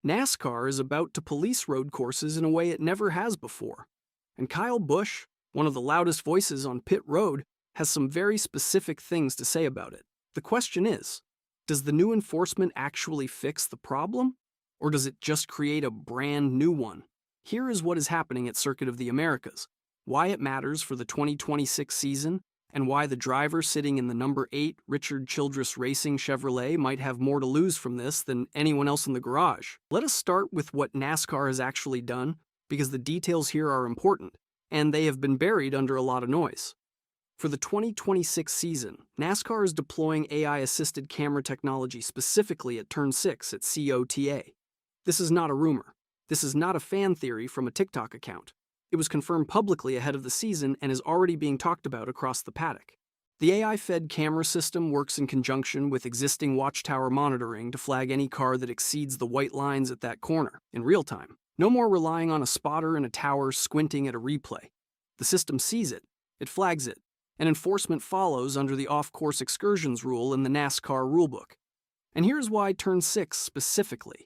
NASCAR is about to police road courses in a way it never has before. And Kyle Busch, one of the loudest voices on pit road, has some very specific things to say about it. The question is, does the new enforcement actually fix the problem? Or does it just create a brand new one? Here is what is happening at Circuit of the Americas, why it matters for the 2026 season, and why the driver sitting in the number 8 Childress Racing Chevrolet might have more to lose from this than anyone else in the garage. Let us start with what NASCAR has actually done, because the details here are important, and they have been buried under a lot of noise. For the 2026 season, NASCAR is deploying AI-assisted camera technology specifically at Turn 6 at COTA. This is not a rumor. This is not a fan theory from a TikTok account. It was confirmed publicly ahead of the season and is already being talked about across the paddock. The AI-fed camera system works in conjunction with existing watchtower monitoring to flag any car that exceeds the white lines at that corner, in real time. No more relying on a spotter in a tower squinting at a replay. The system sees it, it flags it, and enforcement follows under the off-course excursions rule in the NASCAR rulebook. And here's why Turn 6 specifically.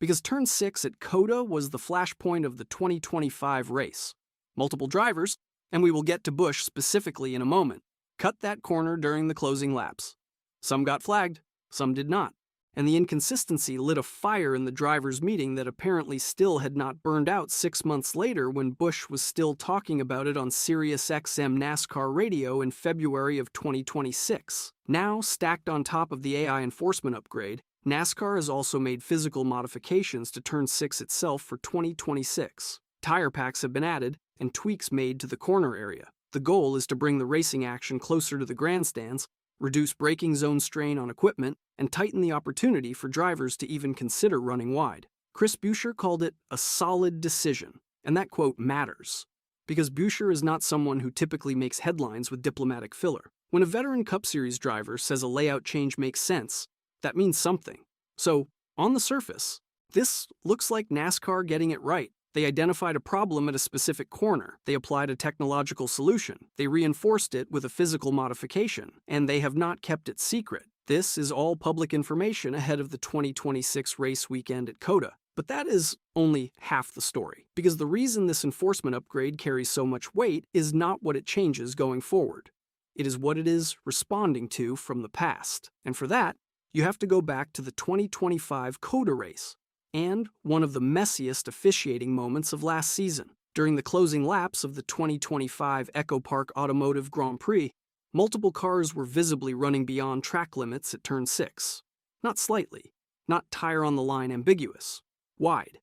Because Turn 6 at COTA was the flashpoint of the 2025 race. Multiple drivers, and we will get to Busch specifically in a moment, cut that corner during the closing laps. Some got flagged, some did not, and the inconsistency lit a fire in the drivers' meeting that apparently still had not burned out 6 months later when Busch was still talking about it on Sirius XM NASCAR radio in February of 2026. Now, stacked on top of the AI enforcement upgrade, NASCAR has also made physical modifications to Turn 6 itself for 2026. Tire packs have been added and tweaks made to the corner area. The goal is to bring the racing action closer to the grandstands, reduce braking zone strain on equipment, and tighten the opportunity for drivers to even consider running wide. Chris Buescher called it a solid decision, and that quote matters, because Buescher is not someone who typically makes headlines with diplomatic filler. When a veteran Cup Series driver says a layout change makes sense, that means something. So, on the surface, this looks like NASCAR getting it right. They identified a problem at a specific corner, they applied a technological solution, they reinforced it with a physical modification, and they have not kept it secret. This is all public information ahead of the 2026 race weekend at COTA. But that is only half the story, because the reason this enforcement upgrade carries so much weight is not what it changes going forward. It is what it is responding to from the past. And for that, you have to go back to the 2025 COTA race, and one of the messiest officiating moments of last season. During the closing laps of the 2025 Echo Park Automotive Grand Prix, multiple cars were visibly running beyond track limits at Turn 6. Not slightly, not tire on the line ambiguous, wide.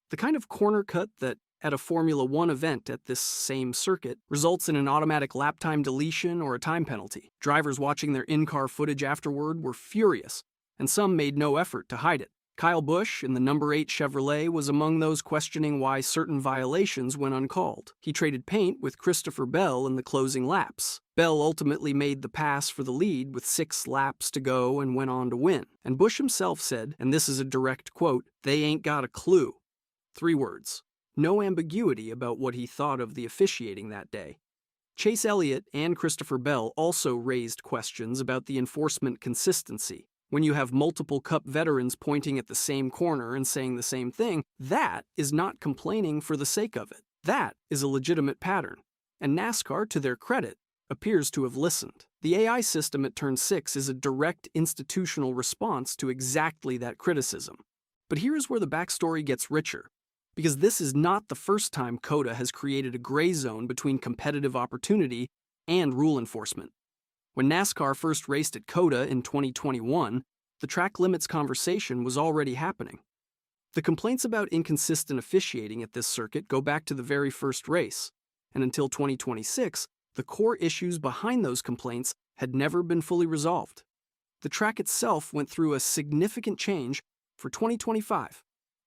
The kind of corner cut that, at a Formula One event at this same circuit, results in an automatic lap time deletion or a time penalty. Drivers watching their in-car footage afterward were furious, and some made no effort to hide it. Kyle Busch, in the number 8 Chevrolet, was among those questioning why certain violations went uncalled. He traded paint with Christopher Bell in the closing laps. Bell ultimately made the pass for the lead with 6 laps to go and went on to win. And Busch himself said, and this is a direct quote, "They ain't got a clue." 3 words. No ambiguity about what he thought of the officiating that day. Chase Elliott and Christopher Bell also raised questions about the enforcement consistency. When you have multiple Cup veterans pointing at the same corner and saying the same thing, that is not complaining for the sake of it. That is a legitimate pattern. And NASCAR, to their credit, appears to have listened. The AI system at Turn 6 is a direct institutional response to exactly that criticism. But here's where the backstory gets richer, because this is not the first time COTA has created a gray zone between competitive opportunity and rule enforcement. When NASCAR first raced at COTA in 2021, the track limits conversation was already happening. The complaints about inconsistent officiating at this circuit go back to the very first race, and until 2026, the core issues behind those complaints had never been fully resolved. The track itself went through a significant change for 2025.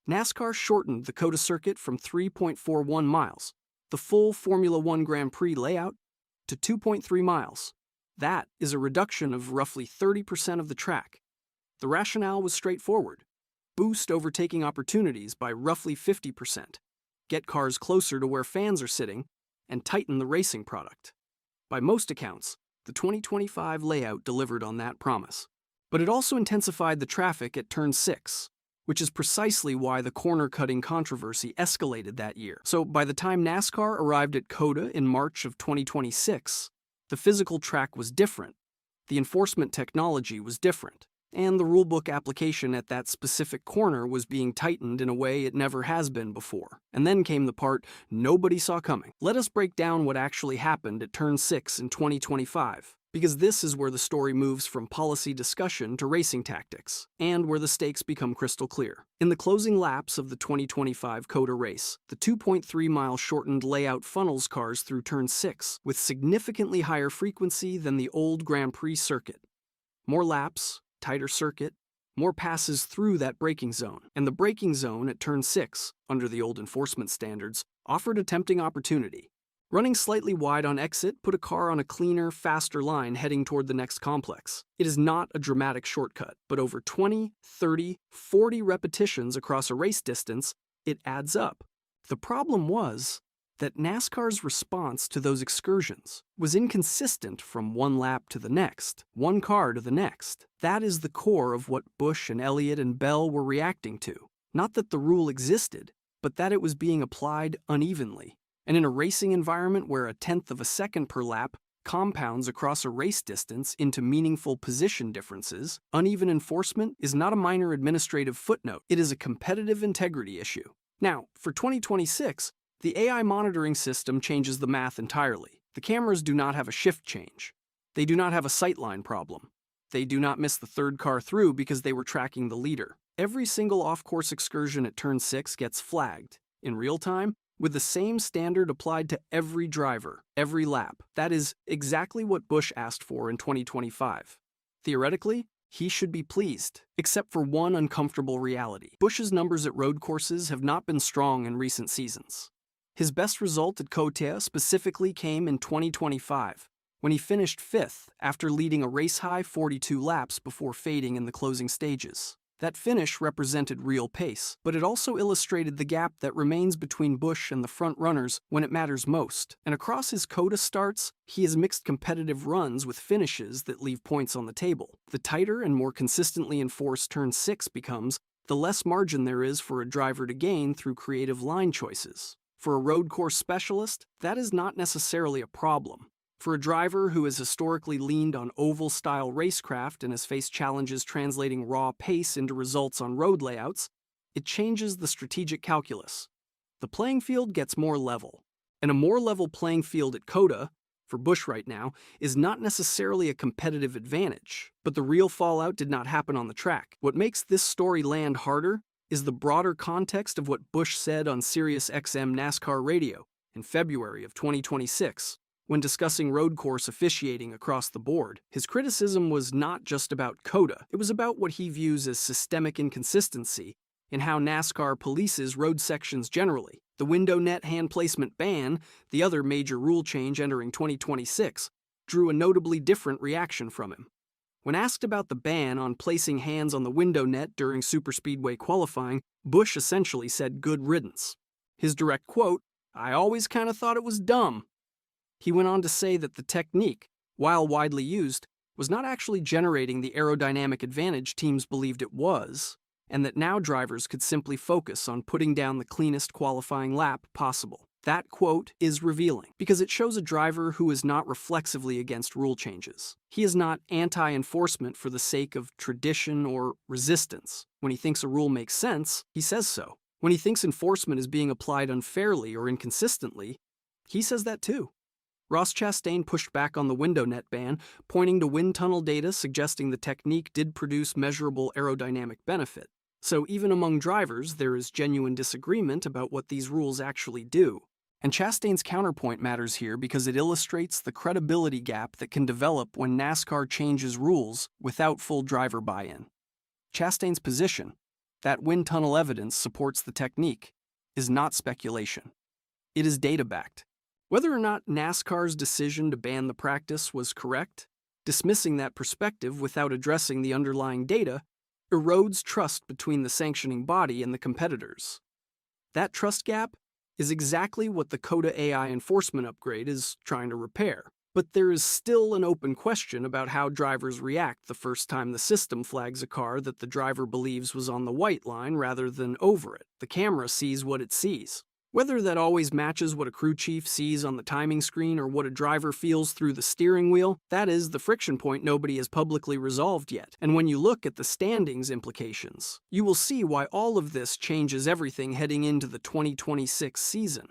NASCAR shortened the COTA circuit from 3.41 miles, the full Formula One Grand Prix layout, to 2.3 miles. That is a reduction of roughly 30% of the track. The rationale was straightforward. Boost overtaking opportunities by roughly 50%, get cars closer to where fans are sitting, and tighten the racing product. By most accounts, the 2025 layout delivered on that promise. But it also intensified the traffic at Turn 6. which is precisely why the corner-cutting controversy escalated that year. So by the time NASCAR arrived at COTA in March of 2026, the physical track was different, the enforcement technology was different, and the rulebook application at that specific corner was being tightened in a way it never has been before. And then came the part nobody saw coming. Let us break down what actually happened at Turn 6 in 2025, because this is where the story moves from policy discussion to racing tactics, and where the stakes become crystal clear. In the closing laps of the 2025 COTA race, the 2.3-mile shortened layout funnels cars through Turn 6 with significantly higher frequency than the old Grand Prix circuit. More laps, tighter circuit, more passes through that braking zone, and the braking zone at Turn 6, under the old enforcement standards, offered a tempting opportunity. Running slightly wide on exit put a car on a cleaner, faster line heading toward the next complex. It is not a dramatic shortcut, but over 20, 30, 40 repetitions across a race distance, it adds up. The problem was that NASCAR's response to those excursions was inconsistent from one lap to the next, one car to the next. That is the core of what Busch and Elliott and Bell were reacting to. Not that the rule existed, but that it was being applied unevenly. And in a racing environment where a tenth of a second per lap compounds across a race distance into meaningful position differences, uneven enforcement is not a minor administrative footnote. It is a competitive integrity issue. Now, for 2026, the AI monitoring system changes the math entirely. The cameras do not have a shift change. They do not have a sightline problem. They do not miss the third car through because they were tracking the leader. Every single off-course excursion at Turn 6 gets flagged, in real time, with the same standard applied to every driver, every lap. That is exactly what Busch asked for in 2025. Theoretically, he should be pleased, except for one uncomfortable reality. Busch's numbers at road courses have not been strong in recent seasons. His best result at COTA specifically came in 2025, when he finished 5th after leading a race-high 42 laps before fading in the closing stages. That finish represented real pace, but it also illustrated the gap that remains between Busch and the front runners when it matters most. And across his COTA starts, he has mixed competitive runs with finishes that leave points on the table. The tighter and more consistently enforced Turn 6 becomes, the less margin there is for a driver to gain through creative line choices. For a road course specialist, that is not necessarily a problem. For a driver who has historically leaned on oval-style racecraft and has faced challenges translating raw pace into results on road layouts, it changes the strategic calculus. The playing field gets more level. And a more level playing field at COTA, for Busch right now, is not necessarily a competitive advantage. But the real fallout did not happen on the track. What makes this story land harder is the broader context of what Busch said on SiriusXM NASCAR radio in February of 2026. When discussing road course officiating across the board, his criticism was not just about COTA. It was about what he views as systemic inconsistency in how NASCAR polices road sections generally. The window net hand placement ban, the other major rule change entering 2026, drew a notably different reaction from him. When asked about the ban on placing hands on the window net during superspeedway qualifying, Busch essentially said good riddance. His direct quote, "I always kind of thought it was dumb." He went on to say that the technique, while widely used, was not actually generating the aerodynamic advantage teams believed it was, and that now drivers could simply focus on putting down the cleanest qualifying lap possible. That quote is revealing, because it shows a driver who is not reflexively against rule changes. He is not anti-enforcement for the sake of tradition or resistance. When he thinks a rule makes sense, he says so. When he thinks enforcement is being applied unfairly or inconsistently, he says that too. Ross Chastain pushed back on the window net ban, pointing to wind tunnel data suggesting the technique did produce measurable aerodynamic benefit. So even among drivers, there is genuine disagreement about what these rules actually do. And Chastain's counterpoint matters here because it illustrates the credibility gap that can develop when NASCAR changes rules without full driver buy-in. Chastain's position, that wind tunnel evidence supports the technique, is not speculation. It is data-backed. Whether or not NASCAR's decision to ban the practice was correct, dismissing that perspective without addressing the underlying data erodes trust between the sanctioning body and the competitors. That trust gap is exactly what the COTA AI enforcement upgrade is trying to repair. But there is still an open question about how drivers react the first time the system flags a car that the driver believes was on the white line rather than over it. The camera sees what it sees. Whether that always matches what a crew chief sees on the timing screen or what a driver feels through the steering wheel, that is the friction point nobody has publicly resolved yet. And when you look at the standings implications, you will see why all of this changes everything heading into the 2026 season.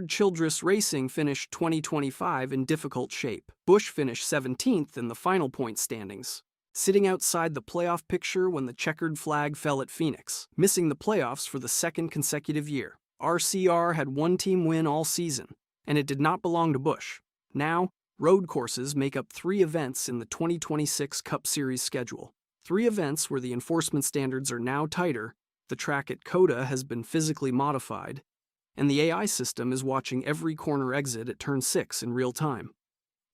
Childress Racing finished 2025 in difficult shape. Busch finished 17th in the final point standings, sitting outside the playoff picture when the checkered flag fell at Phoenix, missing the playoffs for the second consecutive year. RCR had one team win all season, and it did not belong to Busch. Now, road courses make up 3 events in the 2026 Cup Series schedule. 3 events where the enforcement standards are now tighter, the track at COTA has been physically modified, and the AI system is watching every corner exit at turn 6 in real time.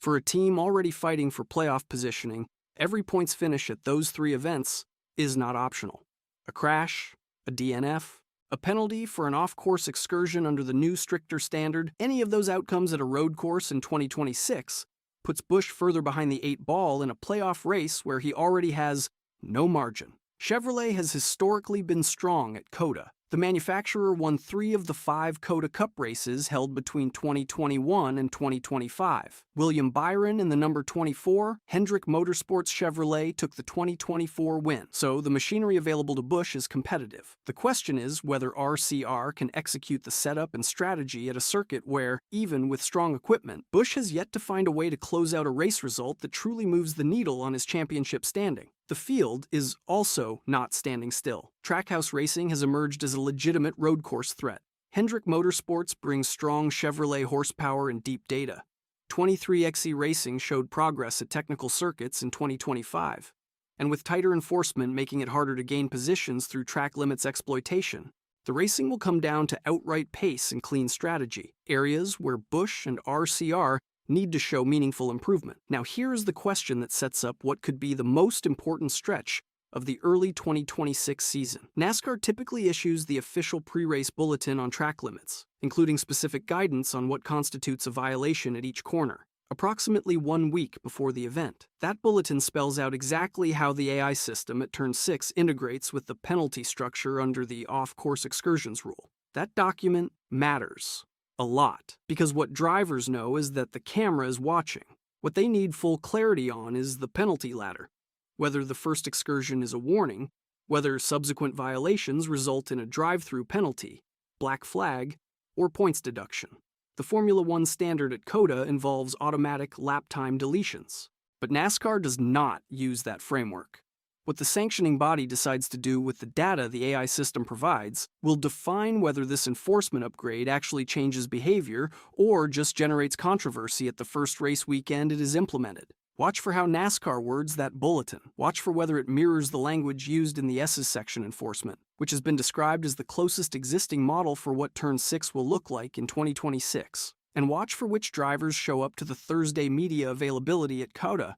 For a team already fighting for playoff positioning, every points finish at those 3 events is not optional. A crash, a DNF, a penalty for an off-course excursion under the new stricter standard, any of those outcomes at a road course in 2026 puts Busch further behind the 8 ball in a playoff race where he already has no margin. Chevrolet has historically been strong at COTA. The manufacturer won 3 of the 5 COTA Cup races held between 2021 and 2025. William Byron in the number 24, Hendrick Motorsports Chevrolet took the 2024 win, so the machinery available to Busch is competitive. The question is whether RCR can execute the setup and strategy at a circuit where, even with strong equipment, Busch has yet to find a way to close out a race result that truly moves the needle on his championship standing. The field is also not standing still. Trackhouse Racing has emerged as a legitimate road course threat. Hendrick Motorsports brings strong Chevrolet horsepower and deep data. 23XE Racing showed progress at technical circuits in 2025. And with tighter enforcement making it harder to gain positions through track limits exploitation, the racing will come down to outright pace and clean strategy, areas where Busch and RCR need to show meaningful improvement. Now here is the question that sets up what could be the most important stretch of the early 2026 season. NASCAR typically issues the official pre-race bulletin on track limits, including specific guidance on what constitutes a violation at each corner, approximately 1 week before the event. That bulletin spells out exactly how the AI system at turn 6 integrates with the penalty structure under the off-course excursions rule. That document matters a lot, because what drivers know is that the camera is watching. What they need full clarity on is the penalty ladder, whether the first excursion is a warning, whether subsequent violations result in a drive-through penalty, black flag, or points deduction. The Formula One standard at COTA involves automatic lap time deletions, but NASCAR does not use that framework. What the sanctioning body decides to do with the data the AI system provides will define whether this enforcement upgrade actually changes behavior or just generates controversy at the first race weekend it is implemented. Watch for how NASCAR words that bulletin. Watch for whether it mirrors the language used in the S's section enforcement, which has been described as the closest existing model for what Turn 6 will look like in 2026. And watch for which drivers show up to the Thursday media availability at COTA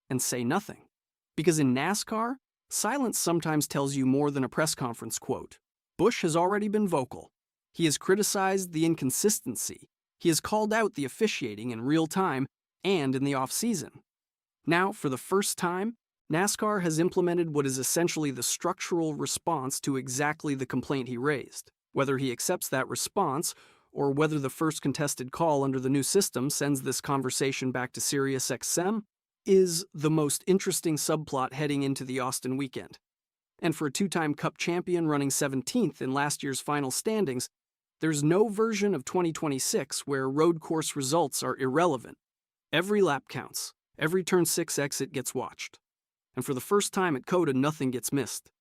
and say nothing. Because in NASCAR, silence sometimes tells you more than a press conference quote. Busch has already been vocal. He has criticized the inconsistency. He has called out the officiating in real time and in the off-season. Now, for the first time, NASCAR has implemented what is essentially the structural response to exactly the complaint he raised. Whether he accepts that response, or whether the first contested call under the new system sends this conversation back to SiriusXM, is the most interesting subplot heading into the Austin weekend. And for a 2-time Cup champion running 17th in last year's final standings, there's no version of 2026 where road course results are irrelevant. Every lap counts. Every turn 6 exit gets watched. And for the first time at COTA, nothing gets missed.